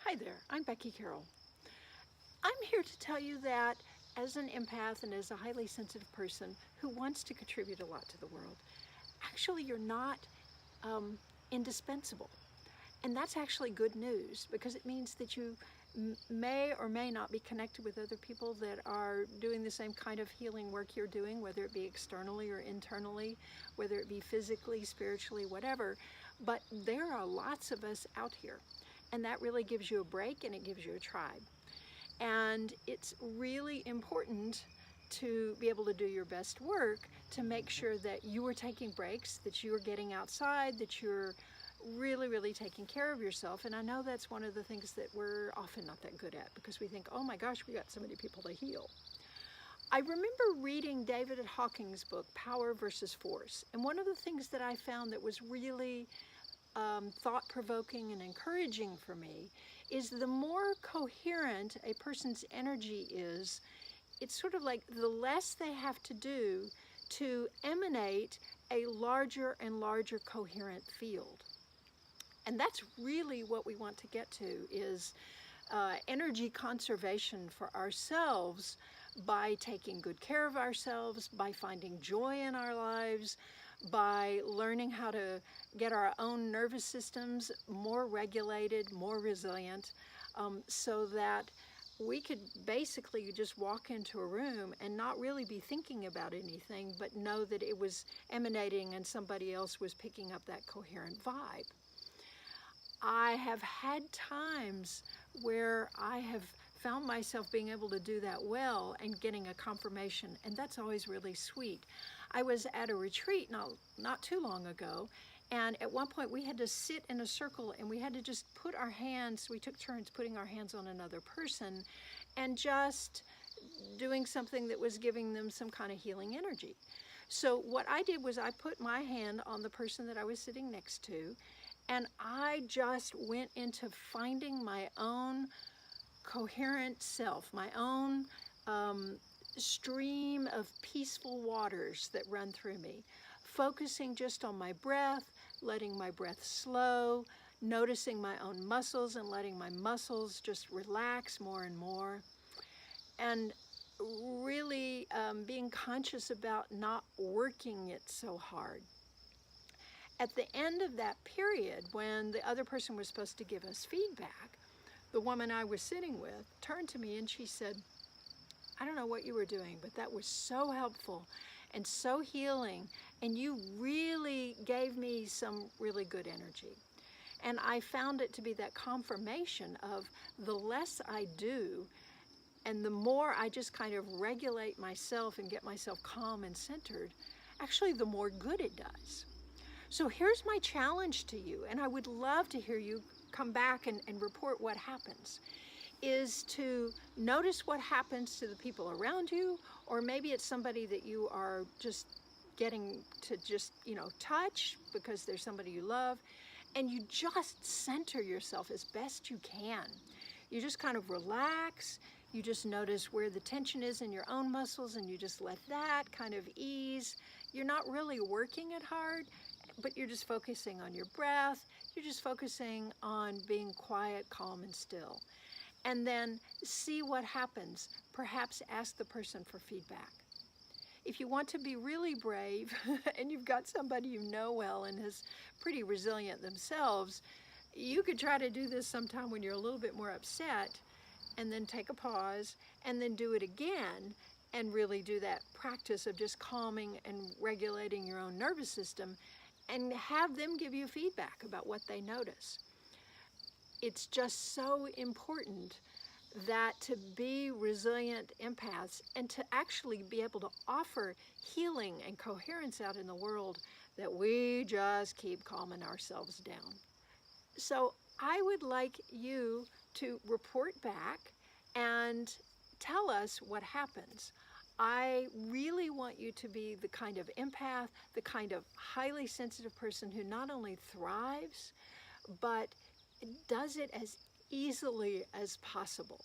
Hi there, I'm Becky Carroll. I'm here to tell you that as an empath and as a highly sensitive person who wants to contribute a lot to the world, actually you're not indispensable. And that's actually good news because it means that you may or may not be connected with other people that are doing the same kind of healing work you're doing, whether it be externally or internally, whether it be physically, spiritually, whatever. But there are lots of us out here. And that really gives you a break and it gives you a tribe. And it's really important to be able to do your best work to make sure that you are taking breaks, that you're getting outside, that you're really taking care of yourself. And I know that's one of the things that we're often not that good at because we think, oh my gosh, we got so many people to heal. I remember reading David Hawkins' book, Power versus Force. And one of the things that I found that was really thought-provoking and encouraging for me is the more coherent a person's energy is, it's sort of like the less they have to do to emanate a larger and larger coherent field. And that's really what we want to get to, is energy conservation for ourselves by taking good care of ourselves, by finding joy in our lives, by learning how to get our own nervous systems more regulated, more resilient, so that we could basically just walk into a room and not really be thinking about anything, but know that it was emanating and somebody else was picking up that coherent vibe. I have had times where I have found myself being able to do that well and getting a confirmation, and that's always really sweet. I was at a retreat not too long ago, and at one point we had to sit in a circle and we had to just put our hands, we took turns putting our hands on another person and just doing something that was giving them some kind of healing energy. So what I did was I put my hand on the person that I was sitting next to, and I just went into finding my own coherent self, my own stream of peaceful waters that run through me, focusing just on my breath, letting my breath slow, noticing my own muscles and letting my muscles just relax more and more, and really being conscious about not working it so hard. At the end of that period, when the other person was supposed to give us feedback, the woman I was sitting with turned to me and she said, I don't know what you were doing, but that was so helpful and so healing, and you really gave me some really good energy. And I found it to be that confirmation of the less I do and the more I just kind of regulate myself and get myself calm and centered, actually the more good it does. So here's my challenge to you, and I would love to hear you come back and report what happens, is to notice what happens to the people around you, or maybe it's somebody that you are just getting to just, touch because there's somebody you love, and you just center yourself as best you can. You just kind of relax, you just notice where the tension is in your own muscles and you just let that kind of ease. You're not really working it hard, but you're just focusing on your breath, you're just focusing on being quiet, calm, and still. And then see what happens. Perhaps ask the person for feedback. If you want to be really brave and you've got somebody you know well and is pretty resilient themselves, you could try to do this sometime when you're a little bit more upset, and then take a pause and then do it again and really do that practice of just calming and regulating your own nervous system and have them give you feedback about what they notice. It's just so important that to be resilient empaths and to actually be able to offer healing and coherence out in the world, that we just keep calming ourselves down. So I would like you to report back and tell us what happens. I really want you to be the kind of empath, the kind of highly sensitive person who not only thrives, but does it as easily as possible.